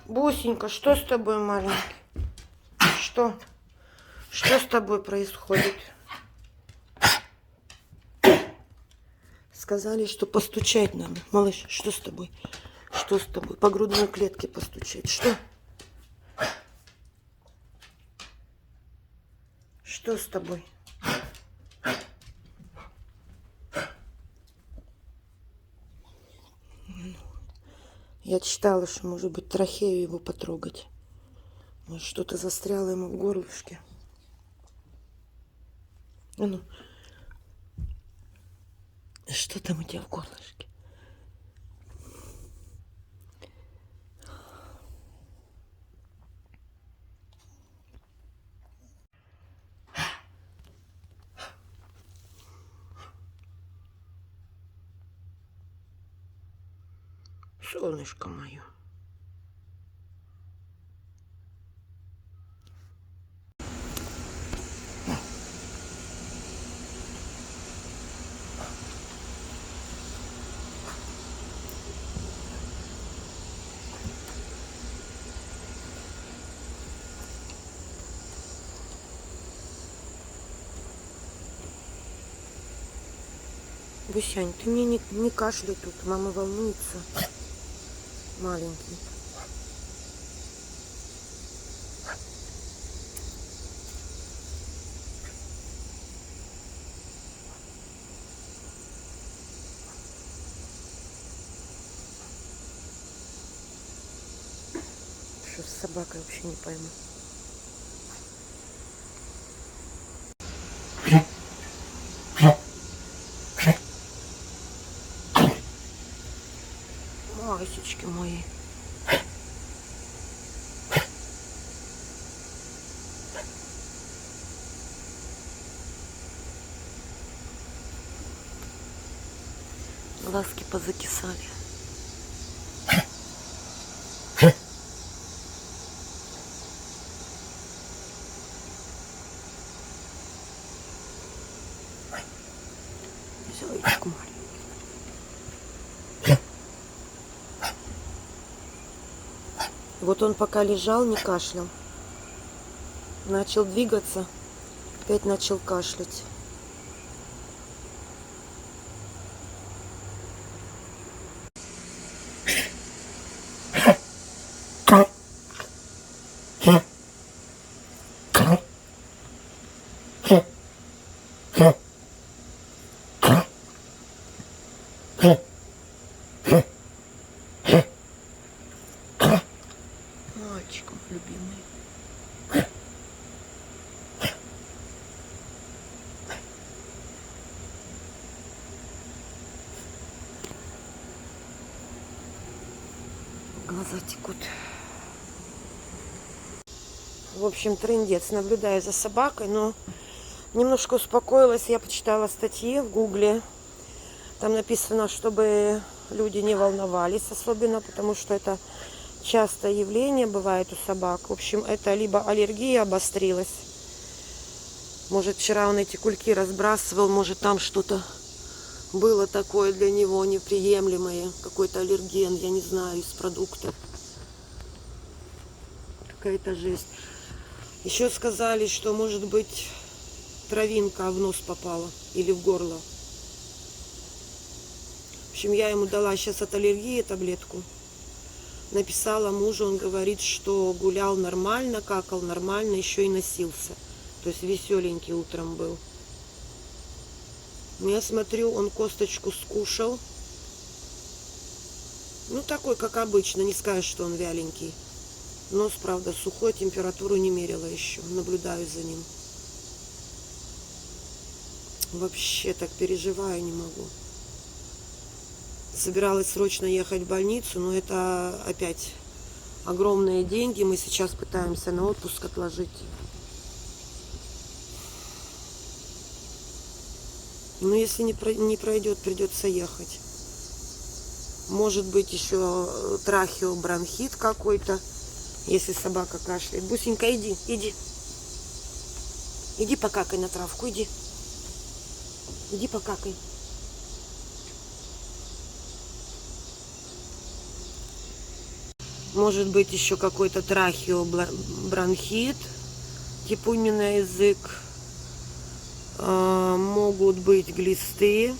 Бусенька, что с тобой, маленький? Что? Что с тобой происходит? Сказали, что постучать надо. Малыш, что с тобой? Что с тобой? По грудной клетке постучать. Что? Что с тобой? Я читала, что, может быть, трахею его потрогать. Может, что-то застряло ему в горлышке. А ну. Что там у тебя в горлышке? Солнышко мое. Бусянь, ты мне не кашляй тут, мама волнуется. Маленький. Что с собакой, вообще не пойму. Масечки мои. Глазки позакисали. Зайчик маленький. Вот он пока лежал, не кашлял. Начал двигаться, опять начал кашлять. Мальчик мой любимый. Глаза текут. В общем, трындец. Наблюдаю за собакой, но немножко успокоилась. Я почитала статьи в Гугле. Там написано, чтобы люди не волновались особенно, потому что это частое явление бывает у собак. В общем, это либо аллергия обострилась. Может, вчера он эти кульки разбрасывал, может, там что-то было такое для него неприемлемое, какой-то аллерген, я не знаю, из продуктов. Какая-то жесть. Еще сказали, что, может быть, травинка в нос попала или в горло. В общем, я ему дала сейчас от аллергии таблетку. Написала мужу, он говорит, что гулял нормально, какал нормально, еще и носился. То есть веселенький утром был. Я смотрю, он косточку скушал. Ну, такой, как обычно, не скажешь, что он вяленький. Нос, правда, сухой, температуру не мерила еще. Наблюдаю за ним. Вообще так переживаю, не могу. Собиралась срочно ехать в больницу, но это опять огромные деньги. Мы сейчас пытаемся на отпуск отложить. Но если не пройдет, придется ехать. Может быть, еще трахеобронхит какой-то, если собака кашляет. Бусенька, иди, иди. Иди покакай на травку, иди. Иди покакай. Может быть еще какой-то трахеобронхит, типуний язык. Могут быть глисты.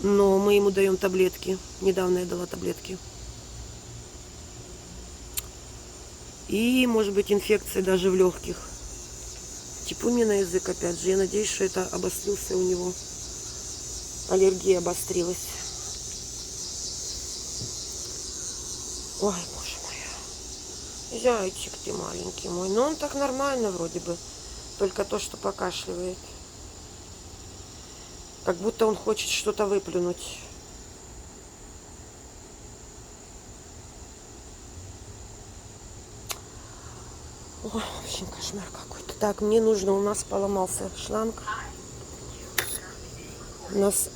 Но мы ему даем таблетки. Недавно я дала таблетки. И может быть инфекция даже в легких. Типуний язык опять же. Я надеюсь, что это обострился у него. Аллергия обострилась. Ой, боже мой. Зайчик ты маленький мой. Но он так нормально вроде бы. Только то, что покашливает. Как будто он хочет что-то выплюнуть. Ой, в общем, кошмар какой-то. Так, мне нужно, у нас поломался шланг. У нас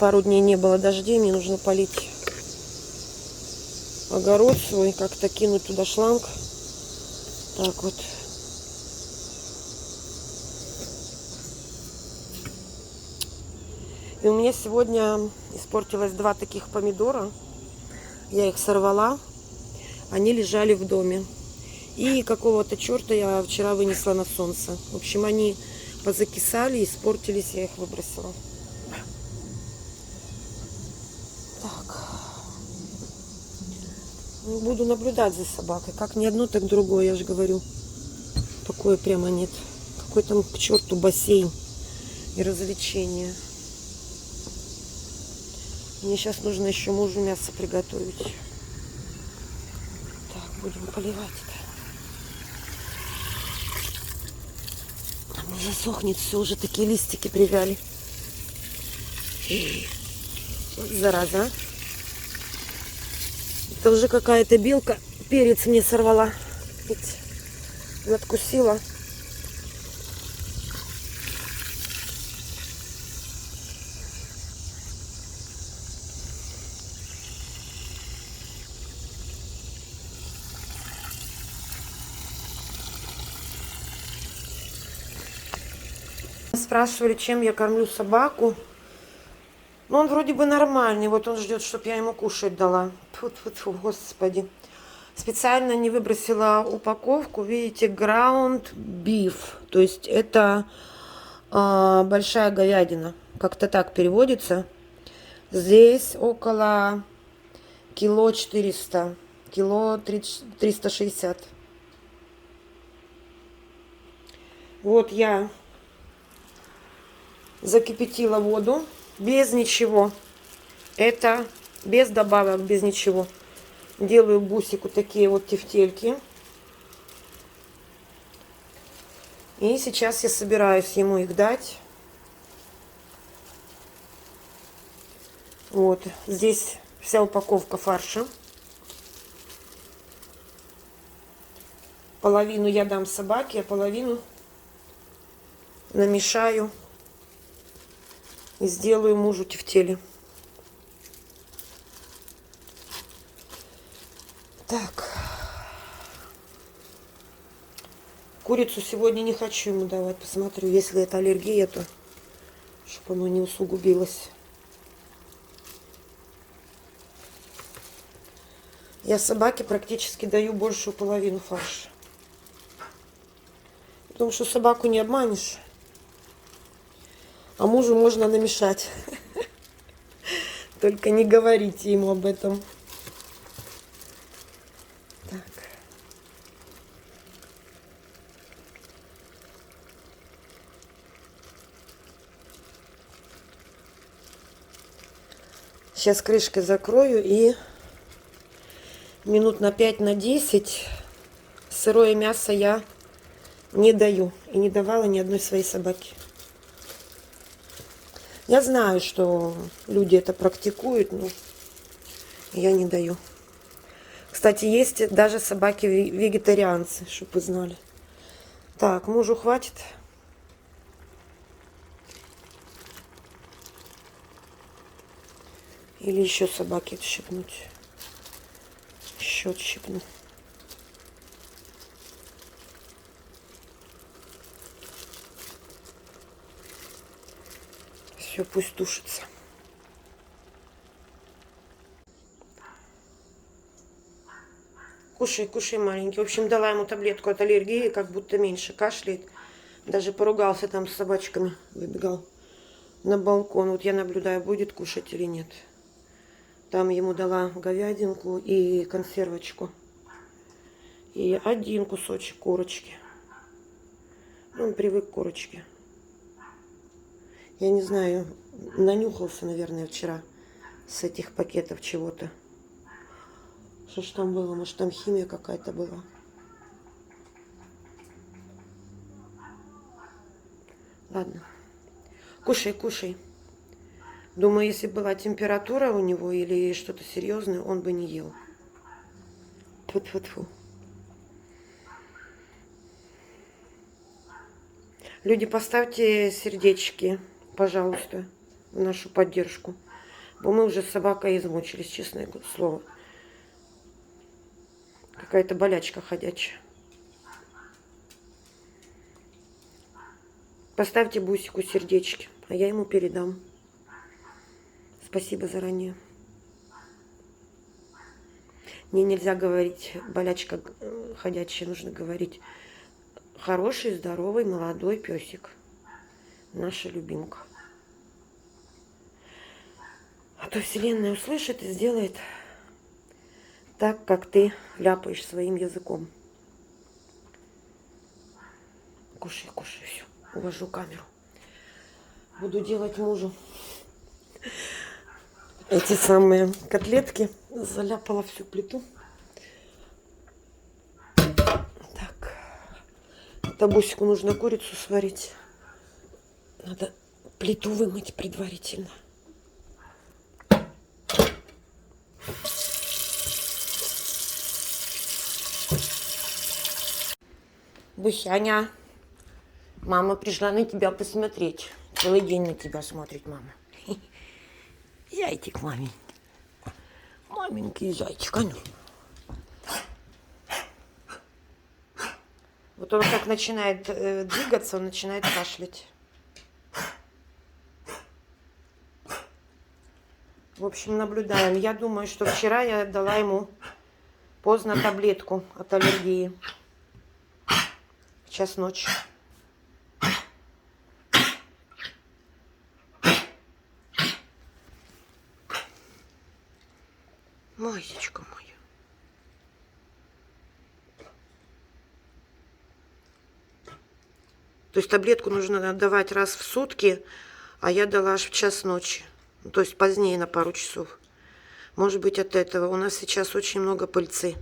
пару дней не было дождей, мне нужно полить огород свой, как-то кинуть туда шланг. Так вот. И у меня сегодня испортилось 2 таких помидора. Я их сорвала. Они лежали в доме. И какого-то черта я вчера вынесла на солнце. В общем, они позакисали, испортились, я их выбросила. Так. Буду наблюдать за собакой. Как ни одно, так другое, я же говорю. Такое прямо нет. Какой там к черту бассейн и развлечения. Мне сейчас нужно еще мужу мясо приготовить. Так, будем поливать это. Оно засохнет, все, уже такие листики привяли. Вот зараза, а. Это уже какая-то белка перец мне сорвала. Ведь надкусила. Спрашивали, чем я кормлю собаку. Ну, он вроде бы нормальный. Вот он ждет, чтобы я ему кушать дала. Тьфу-тьфу-тьфу, господи. Специально не выбросила упаковку. Видите, ground beef. То есть это большая говядина. Как-то так переводится. Здесь около кило 400. Кило 360. Вот я закипятила воду. Без ничего. Это без добавок, без ничего. Делаю бусику такие вот тефтельки. И сейчас я собираюсь ему их дать. Вот. Здесь вся упаковка фарша. Половину я дам собаке, а половину намешаю и сделаю мужу тефтели. Так. Курицу сегодня не хочу ему давать. Посмотрю, если это аллергия, то чтобы оно не усугубилось. Я собаке практически даю большую половину фарша. Потому что собаку не обманешь. А мужу можно намешать. Только не говорите ему об этом. Так. Сейчас крышкой закрою и минут на 5-10 сырое мясо я не даю. И не давала ни одной своей собаке. Я знаю, что люди это практикуют, но я не даю. Кстати, есть даже собаки-вегетарианцы, чтобы вы знали. Так, мужу хватит. Или еще собаке отщипнуть. Еще отщипну. Все, пусть тушится. Кушай, кушай, маленький. В общем, дала ему таблетку от аллергии, как будто меньше кашляет. Даже поругался там с собачками, выбегал на балкон. Вот я наблюдаю, будет кушать или нет. Там ему дала говядинку и консервочку. И один кусочек курочки. Он привык к курочке. Я не знаю, нанюхался, наверное, вчера с этих пакетов чего-то. Что ж там было? Может, там химия какая-то была? Ладно. Кушай, кушай. Думаю, если была температура у него или что-то серьезное, он бы не ел. Тьфу-тьфу-тьфу. Люди, поставьте сердечки, пожалуйста, в нашу поддержку. Бо мы уже с собакой измучились, честное слово. Какая-то болячка ходячая. Поставьте Бусику сердечки, а я ему передам. Спасибо заранее. Мне нельзя говорить болячка ходячая, нужно говорить хороший, здоровый, молодой песик. Наша любимка. А то Вселенная услышит и сделает так, как ты ляпаешь своим языком. Кушай, кушай, все. Увожу камеру. Буду делать мужу эти самые котлетки. Заляпала всю плиту. Так. Табусику нужно курицу сварить. Надо плиту вымыть предварительно. Бусяня, мама пришла на тебя посмотреть. Целый день на тебя смотрит мама. Зайчик маменький. Маменький зайчик, а ну. Вот он как начинает двигаться, он начинает кашлять. В общем, наблюдаем. Я думаю, что вчера я дала ему поздно таблетку от аллергии. Сейчас ночь. Масечка моя. То есть таблетку нужно давать раз в сутки, а я дала аж в час ночи. То есть позднее на пару часов. Может быть, от этого. У нас сейчас очень много пыльцы.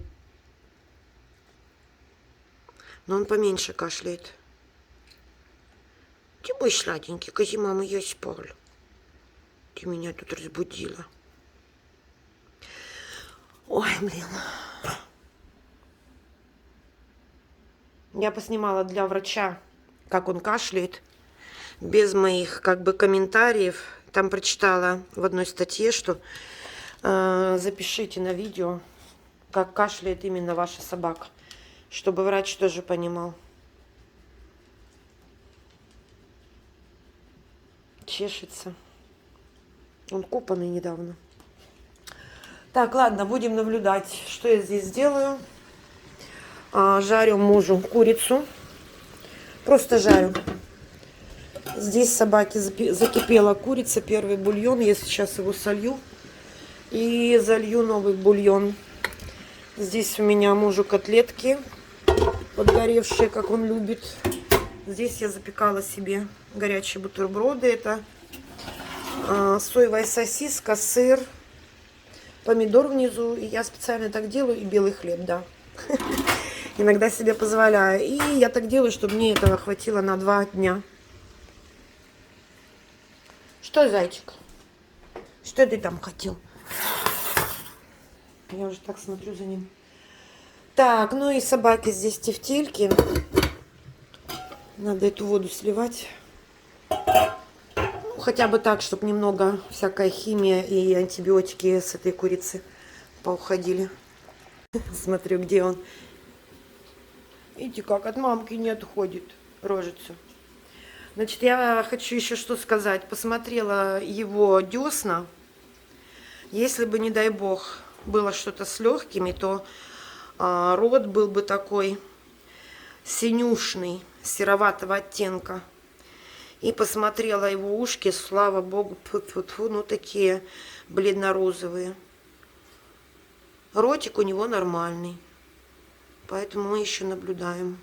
Но он поменьше кашляет. Ты мой сладенький, кози, мама, я спал. Ты меня тут разбудила. Ой, блин. Я поснимала для врача, как он кашляет, без моих как бы комментариев. Там прочитала в одной статье, что запишите на видео, как кашляет именно ваша собака, чтобы врач тоже понимал. Чешется. Он купанный недавно. Так, ладно, будем наблюдать, что я здесь делаю. Жарю мужу курицу. Просто жарю. Здесь собаке закипела курица, первый бульон. Я сейчас его солью. И залью новый бульон. Здесь у меня мужу котлетки подгоревшие, как он любит. Здесь я запекала себе горячие бутерброды. Это соевая сосиска, сыр, помидор внизу. И я специально так делаю. И белый хлеб, да. Иногда себе позволяю. И я так делаю, чтобы мне этого хватило на 2 дня. Что, зайчик? Что ты там хотел? Я уже так смотрю за ним. Так, ну и собаки здесь тефтельки. Надо эту воду сливать. Ну, хотя бы так, чтобы немного всякая химия и антибиотики с этой курицы поуходили. Смотрю, где он. Видите, как от мамки не отходит рожица. Значит, я хочу еще что сказать. Посмотрела его десна. Если бы, не дай бог, было что-то с легкими, то А рот был бы такой синюшный, сероватого оттенка. И посмотрела его ушки, слава богу, ну такие бледно-розовые. Ротик у него нормальный. Поэтому мы еще наблюдаем.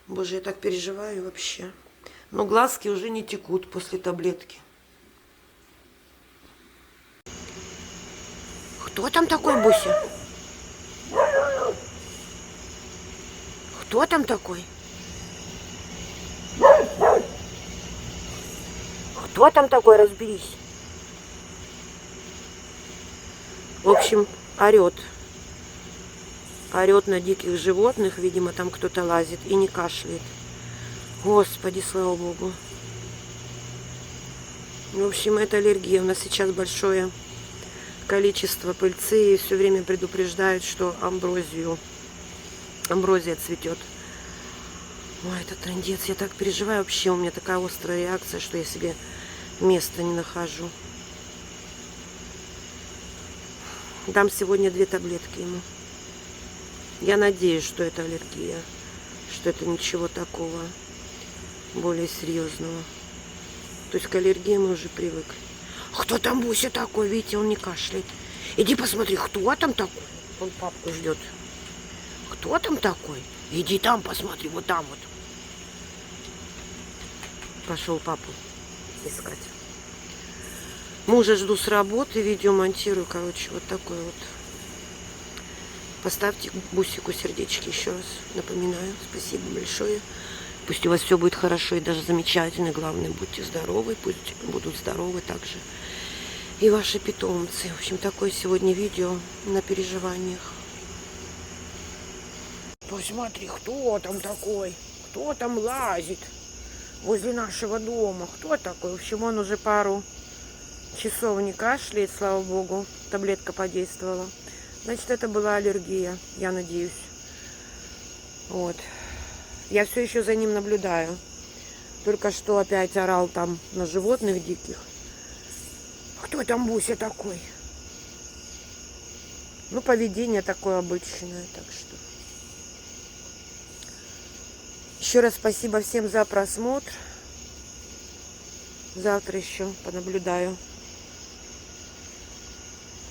Боже, я так переживаю вообще. Но глазки уже не текут после таблетки. Кто там такой, Буся? Кто там такой? Кто там такой, разберись. В общем, орет. Орет на диких животных. Видимо, там кто-то лазит и не кашляет. Господи, слава богу. В общем, это аллергия. У нас сейчас большое количество пыльцы. И все время предупреждают, что амброзия цветет. Ой, это трындец. Я так переживаю вообще. У меня такая острая реакция, что я себе места не нахожу. Дам сегодня 2 таблетки ему. Я надеюсь, что это аллергия. Что это ничего такого более серьезного. То есть к аллергии мы уже привыкли. Кто там, Буся, такой? Видите, он не кашляет. Иди посмотри, кто там такой? Он папку ждет. Кто там такой? Иди там посмотри, вот там вот. Пошел папу искать. Мужа жду с работы, видео монтирую, короче, вот такой вот. Поставьте Бусику сердечки еще раз, напоминаю. Спасибо большое. Пусть у вас все будет хорошо и даже замечательно. Главное, будьте здоровы, пусть будут здоровы также и ваши питомцы. В общем, такое сегодня видео на переживаниях. Посмотри, кто там такой? Кто там лазит возле нашего дома? Кто такой? В общем, он уже пару часов не кашляет, слава богу. Таблетка подействовала. Значит, это была аллергия, я надеюсь. Вот. Я все еще за ним наблюдаю. Только что опять орал там на животных диких. Кто там, Буся, такой? Ну, поведение такое обычное, так что. Еще раз спасибо всем за просмотр. Завтра еще понаблюдаю